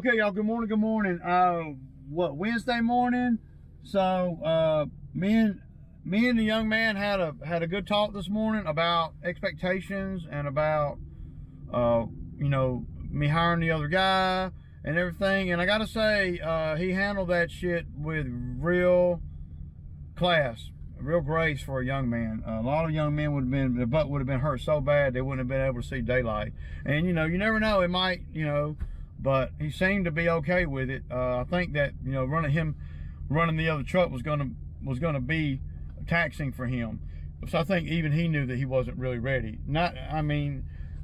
Okay, y'all, good morning, Wednesday morning? So me and the young man had a good talk this morning about expectations and about me hiring the other guy and everything. And I gotta say, he handled that shit with real class, real grace for a young man. A lot of young men their butt would have been hurt so bad they wouldn't have been able to see daylight. And you never know, it might, but he seemed to be okay with it. I think that running the other truck was gonna be taxing for him. So I think even he knew that he wasn't really ready. And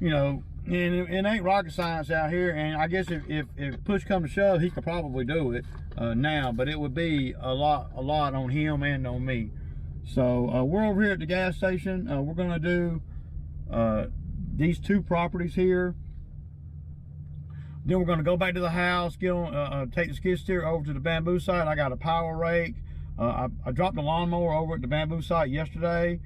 it ain't rocket science out here. And I guess if push come to shove, he could probably do it now. But it would be a lot on him and on me. So we're over here at the gas station. We're gonna do these two properties here. Then we're going to go back to the house, get on, take the skid steer over to the bamboo site. I got a power rake. I dropped the lawnmower over at the bamboo site yesterday,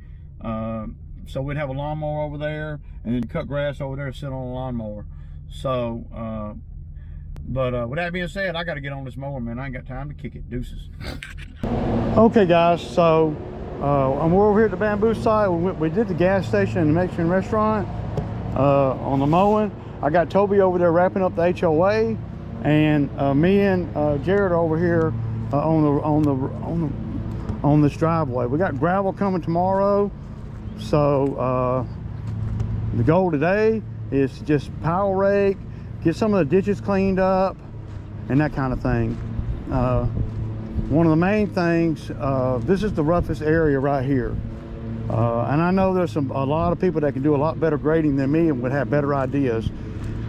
so we'd have a lawnmower over there, and then cut grass over there and sit on a lawnmower. So, with that being said, I got to get on this mower, man. I ain't got time to kick it. Deuces. Okay, guys. So we're over here at the bamboo site. We did the gas station and the Mexican restaurant on the mowing. I got Toby over there wrapping up the HOA, and me and Jared are over here on this driveway. We got gravel coming tomorrow, so the goal today is to just power rake, get some of the ditches cleaned up, and that kind of thing. One of the main things, this is the roughest area right here. And I know there's a lot of people that can do a lot better grading than me and would have better ideas.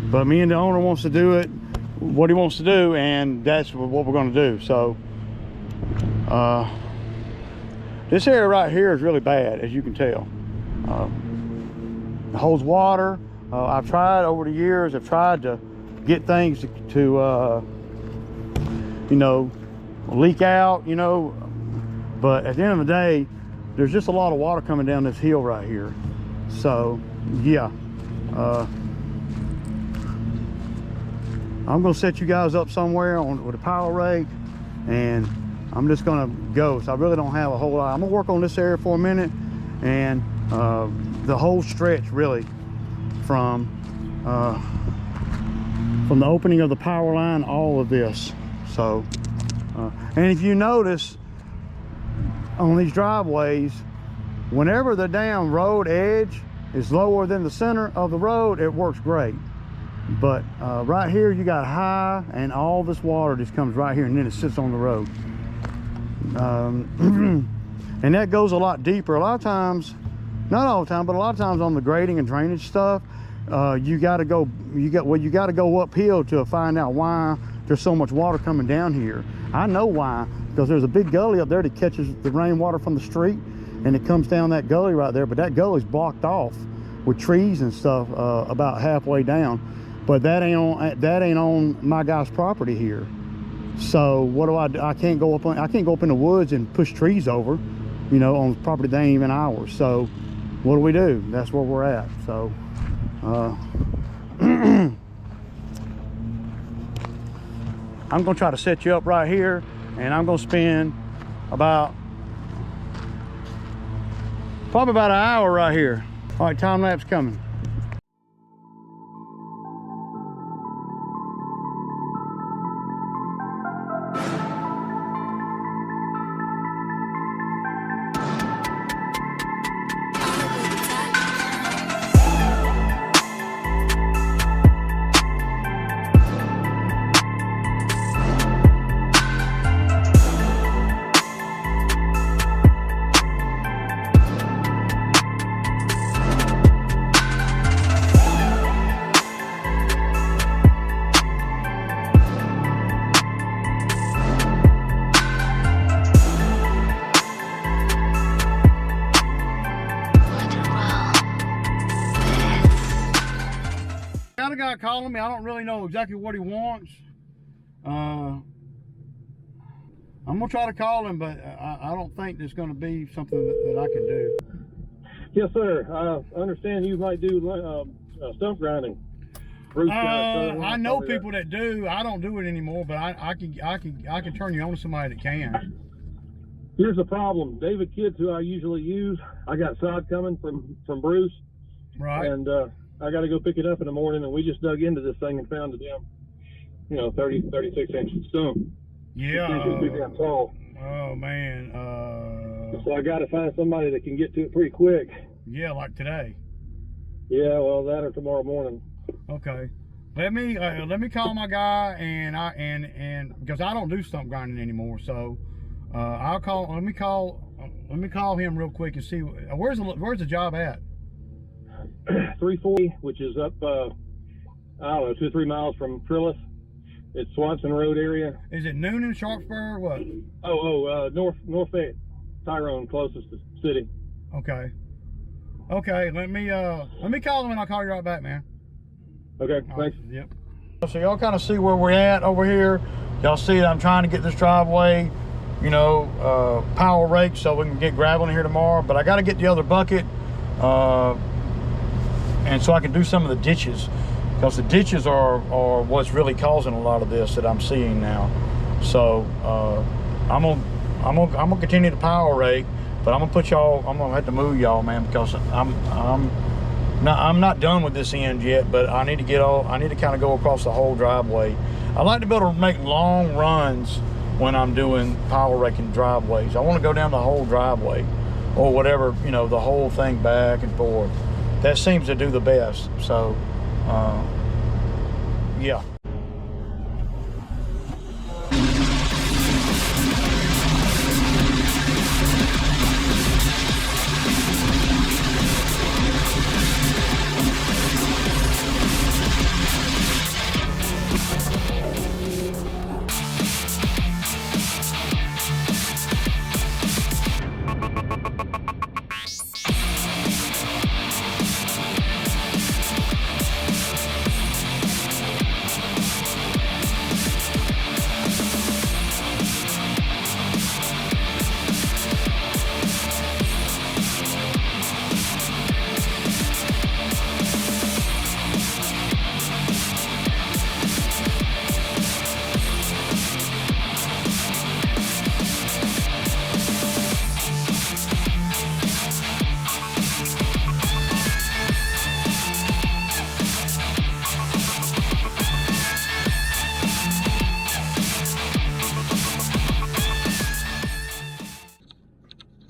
But me and the owner wants to do it, what he wants to do, and that's what we're going to do. So this area right here is really bad, as you can tell. It holds water. I've tried over the years, I've tried to get things to leak out, but at the end of the day, there's just a lot of water coming down this hill right here. So yeah, I'm gonna set you guys up somewhere with a power rake, and I'm just gonna go. So I really don't have a whole lot. I'm gonna work on this area for a minute, and the whole stretch really from the opening of the power line, all of this. So and if you notice on these driveways, whenever the damn road edge is lower than the center of the road, it works great. But right here you got high, and all this water just comes right here, and then it sits on the road. And that goes a lot deeper. A lot of times, not all the time, but a lot of times on the grading and drainage stuff, you got to go uphill to find out why there's so much water coming down here. I know why, because there's a big gully up there that catches the rainwater from the street, and it comes down that gully right there. But that gully's blocked off with trees and stuff about halfway down. But that ain't on my guy's property here. So what do I do? I can't go up in the woods and push trees over, on property that ain't even ours. So what do? That's where we're at. So I'm gonna try to set you up right here, and I'm gonna spend probably about an hour right here. All right, time lapse coming. Got a guy calling me. I don't really know exactly what he wants. I'm gonna try to call him, but I don't think there's gonna be something that I can do. Yes, sir. I understand you might do stump grinding. Bruce I know people that do. I don't do it anymore, but I can turn you on to somebody that can. Here's the problem. David Kids, who I usually use, I got sod coming from Bruce. Right. And I got to go pick it up in the morning, and we just dug into this thing and found a damn, 36 inch stump. Yeah. It's too damn tall. Oh man. So I got to find somebody that can get to it pretty quick. Yeah, like today. Yeah, well, that or tomorrow morning. Okay. Let me call my guy and because I don't do stump grinding anymore, so let me call him real quick and see where's the job at. 340, which is up I don't know, 2 or 3 miles from Trillis. It's Swanson Road area. Is it Noonan, Sharpsburg, or what? North Fayette, Tyrone, closest to the city. Okay. Let me call him and I'll call you right back, man. Okay, thanks. Yep. So y'all kind of see where we're at over here. Y'all see that I'm trying to get this driveway, power raked so we can get gravel in here tomorrow. But I got to get the other bucket, and so I can do some of the ditches, because the ditches are what's really causing a lot of this that I'm seeing now. So I'm gonna continue to power rake, but I'm gonna have to move y'all, man, because I'm not done with this end yet, but I need to kind of go across the whole driveway. I like to be able to make long runs when I'm doing power raking driveways. I want to go down the whole driveway or whatever, the whole thing back and forth. That seems to do the best. So, yeah.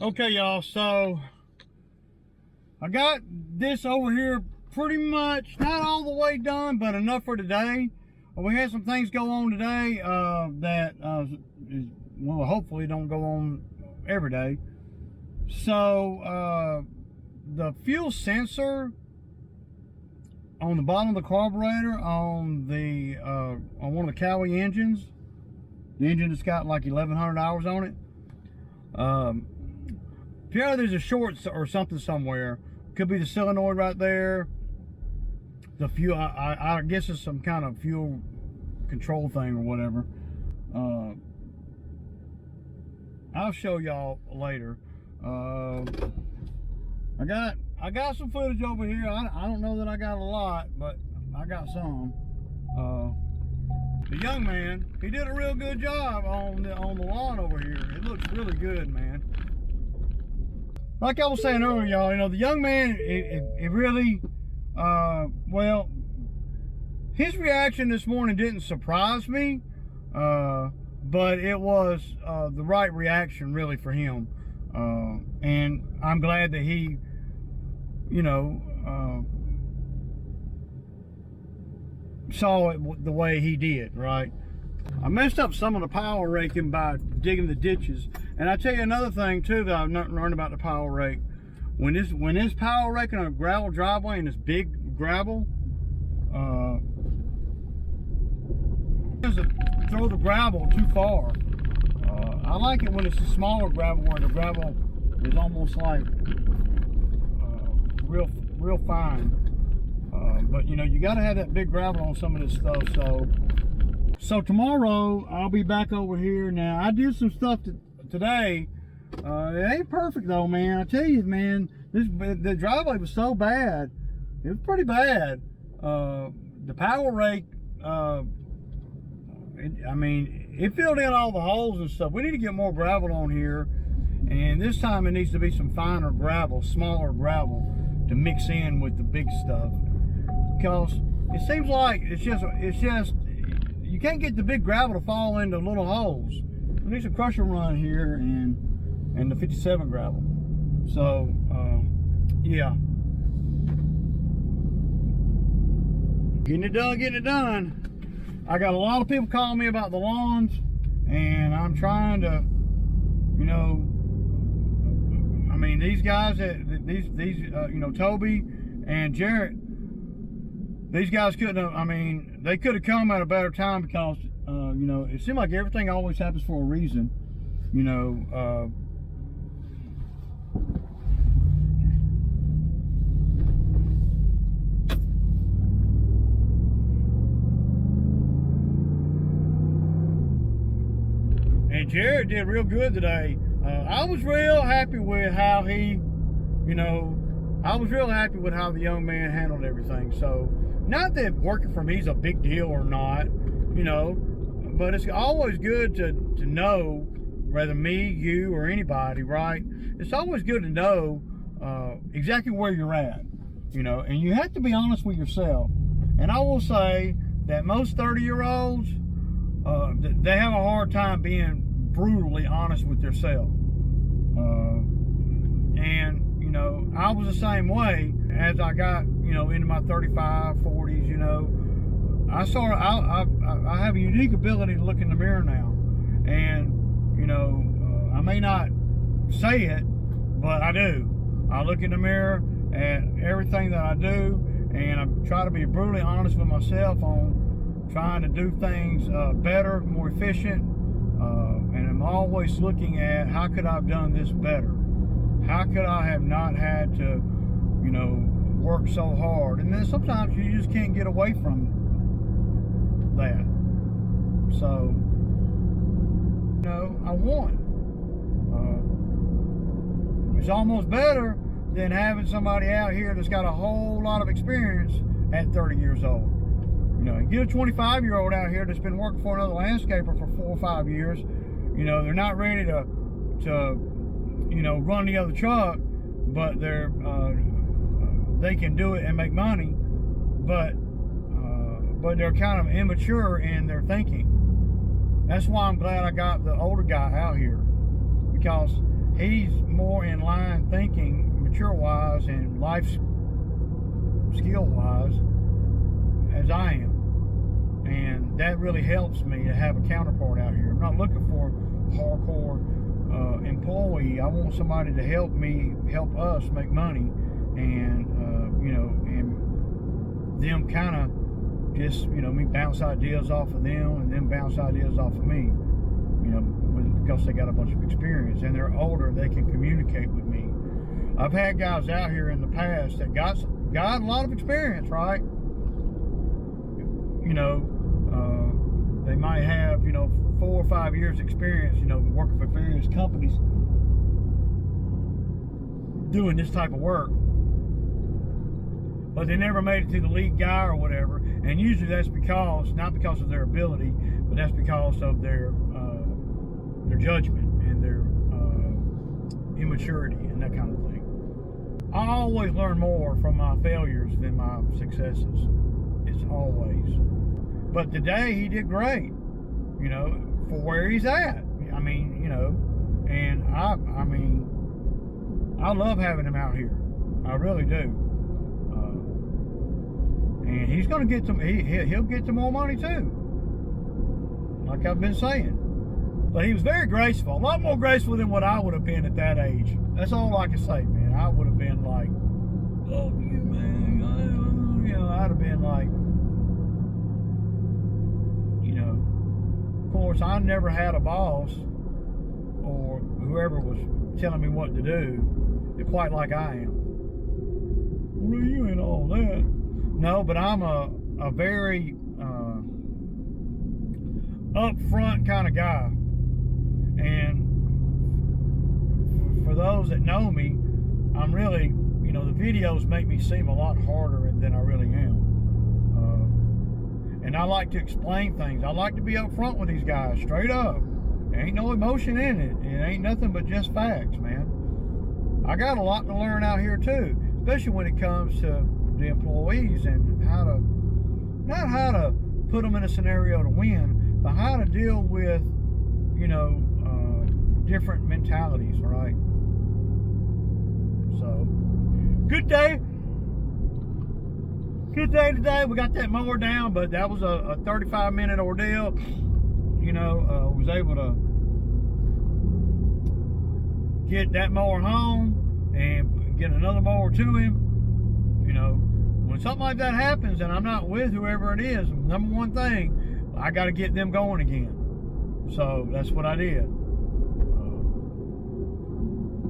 Okay, y'all, so I got this over here pretty much, not all the way done, but enough for today. We had some things go on today that, well, hopefully don't go on every day. So, the fuel sensor on the bottom of the carburetor on one of the Cowie engines, the engine that's got like 1,100 hours on it, there's a short or something somewhere. Could be the solenoid right there. The fuel, I guess it's some kind of fuel control thing or whatever. I'll show y'all later. I got some footage over here. I don't know that I got a lot, but I got some. The young man, he did a real good job on the lawn over here. It looks really good, man. Like I was saying earlier, y'all, the young man, it really, well, his reaction this morning didn't surprise me, but it was the right reaction really for him. And I'm glad that he, saw it the way he did, right? I messed up some of the power raking by digging the ditches. And I tell you another thing too that I've learned about the power rake. When this power raking on a gravel driveway and this big gravel, throw the gravel too far. I like it when it's a smaller gravel where the gravel is almost like real fine. But you got to have that big gravel on some of this stuff. So tomorrow I'll be back over here. Now I did some stuff today. It ain't perfect though, man. I tell you, man, the driveway was so bad. It was pretty bad. the power rake, it filled in all the holes and stuff. We need to get more gravel on here, and this time it needs to be some finer gravel, smaller gravel to mix in with the big stuff, because it seems like it's just you can't get the big gravel to fall into little holes. We need some crusher run here and the 57 gravel. So yeah, getting it done. I got a lot of people calling me about the lawns, and I'm trying to, you know, I mean, these guys, you know, Toby and Jarrett, these guys couldn't have, I mean, they could have come at a better time, because, you know, it seemed like everything always happens for a reason, you know. And Jared did real good today. I was real happy with how he, you know, I was real happy with how the young man handled everything. So, not that working for me is a big deal or not, you know, but it's always good to know, whether me, you, or anybody, right? It's always good to know exactly where you're at, you know, and you have to be honest with yourself. And I will say that most 30-year-olds, they have a hard time being brutally honest with themselves. And, you know, I was the same way as I got, you know, into my 35, 40s, you know. I have a unique ability to look in the mirror now. And, you know, I may not say it, but I do. I look in the mirror at everything that I do, and I try to be brutally honest with myself on trying to do things better, more efficient, and I'm always looking at how could I have done this better? How could I have not had to, you know, work so hard? And then sometimes you just can't get away from that. So, you know, I won. It's almost better than having somebody out here that's got a whole lot of experience at 30 years old. You know, you get a 25-year-old out here that's been working for another landscaper for 4 or 5 years. You know, they're not ready to you know, run the other truck, but they can do it and make money, but they're kind of immature in their thinking. That's why I'm glad I got the older guy out here, because he's more in line thinking, mature-wise and life skill-wise, as I am. And that really helps me to have a counterpart out here. I'm not looking for a hardcore employee. I want somebody to help me, help us make money, and you know, and them kind of just, you know, me bounce ideas off of them, and them bounce ideas off of me, you know, because they got a bunch of experience and they're older, they can communicate with me. I've had guys out here in the past that got a lot of experience, right? You know, they might have, you know, 4 or 5 years experience, you know, working for various companies doing this type of work, but they never made it to the lead guy or whatever. And usually that's because, not because of their ability, but that's because of their judgment and their immaturity and that kind of thing. I always learn more from my failures than my successes. It's always. But today he did great, you know, for where he's at. I mean, you know, and I mean, I love having him out here. I really do. And he's going to get some, he'll get some more money too, like I've been saying. But he was very graceful, a lot more graceful than what I would have been at that age. That's all I can say, man. I would have been like, oh, you man, you know, I'd have been like, you know, of course, I never had a boss or whoever was telling me what to do quite like I am. Well, you ain't all that. No, but I'm a very upfront kind of guy. And for those that know me, I'm really, you know, the videos make me seem a lot harder than I really am. And I like to explain things. I like to be up front with these guys, straight up. There ain't no emotion in it. It ain't nothing but just facts, man. I got a lot to learn out here too, especially when it comes to the employees and how to, not how to put them in a scenario to win, but how to deal with, you know, different mentalities, right? So, good day. Good day today. We got that mower down, but that was a 35-minute ordeal. You know, was able to get that mower home and get another mower to him. You know, when something like that happens and I'm not with whoever it is, number one thing, I got to get them going again. So that's what I did.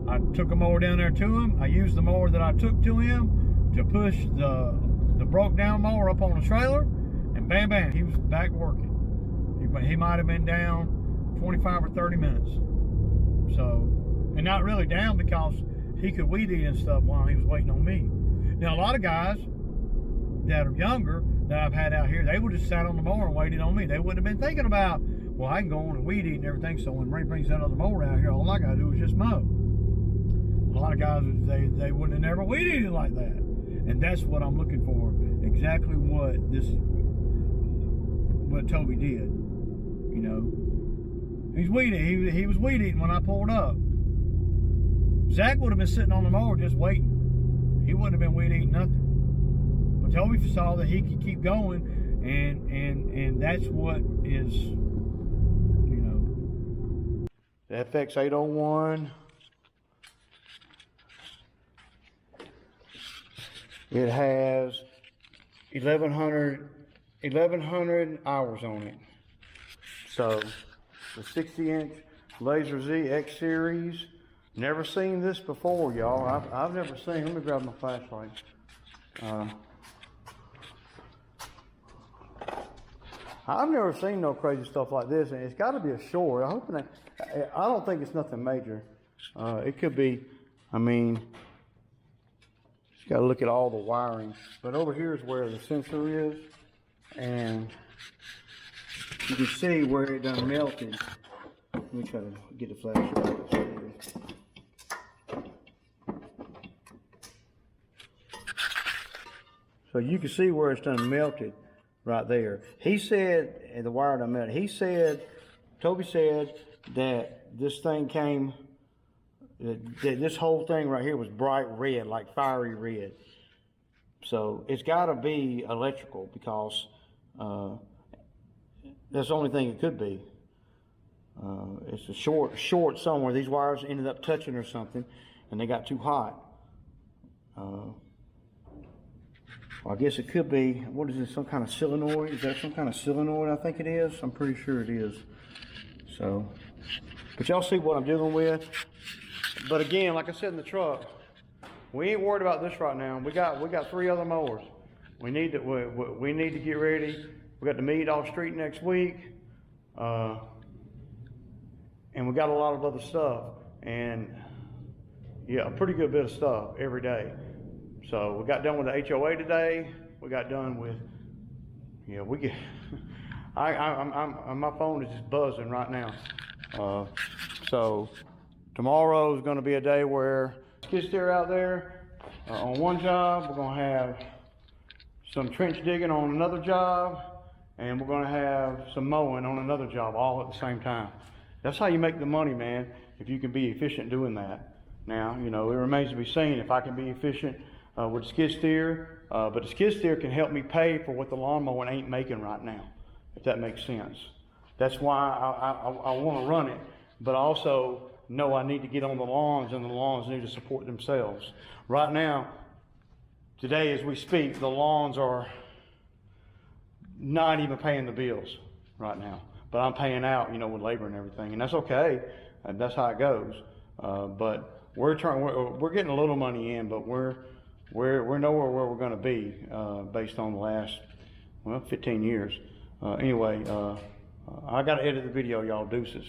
I took a mower down there to him. I used the mower that I took to him to push the broke down mower up on the trailer, and bam bam, he was back working. He might have been down 25 or 30 minutes. So, and not really down because he could weed eat and stuff while he was waiting on me. Now a lot of guys that are younger that I've had out here, they would have sat on the mower and waited on me. They wouldn't have been thinking about, well, I can go on and weed eat and everything, so when Ray brings that other mower out here, all I gotta do is just mow. A lot of guys, they wouldn't have never weed eated like that. And that's what I'm looking for. Exactly what Toby did. You know, he's weed eating. He was weed eating when I pulled up. Zach would have been sitting on the mower just waiting. He wouldn't have been weed eating nothing. But Toby saw that he could keep going, and that's what is, you know. The FX801. It has 1,100 hours on it. So the 60-inch Laser Z X Series. Never seen this before, y'all. I've never seen. Let me grab my flashlight. I've never seen no crazy stuff like this, and it's got to be a short. I don't think it's nothing major. It could be. I mean, got to look at all the wiring. But over here is where the sensor is, and you can see where it done melted. Let me try to get the flashlight. So you can see where it's done melted right there. He said, and the wire done melted. He said, Toby said that this thing came, that this whole thing right here was bright red, like fiery red. So it's got to be electrical, because that's the only thing it could be. It's a short somewhere. These wires ended up touching or something, and they got too hot. Well, I guess it could be, what is this, some kind of solenoid? Is that some kind of solenoid? I think it is. I'm pretty sure it is. So, but y'all see what I'm dealing with. But again, like I said in the truck, we ain't worried about this right now. We got 3 other mowers. We need to get ready. We got the meet off street next week, and we got a lot of other stuff, and yeah, a pretty good bit of stuff every day. So we got done with the HOA today. We got done with, yeah, we get. My phone is just buzzing right now. So tomorrow is going to be a day where skid steer out there on one job. We're going to have some trench digging on another job, and we're going to have some mowing on another job, all at the same time. That's how you make the money, man, if you can be efficient doing that. Now, you know, it remains to be seen if I can be efficient with the skid steer, but the skid steer can help me pay for what the lawnmower ain't making right now, if that makes sense. That's why I want to run it, but also know I need to get on the lawns, and the lawns need to support themselves. Right now, today as we speak, the lawns are not even paying the bills right now, but I'm paying out, you know, with labor and everything, and that's okay. That's how it goes. But we're getting a little money in, but we're nowhere where we're going to be based on the last 15 years. Anyway, I got to edit the video, y'all. Deuces.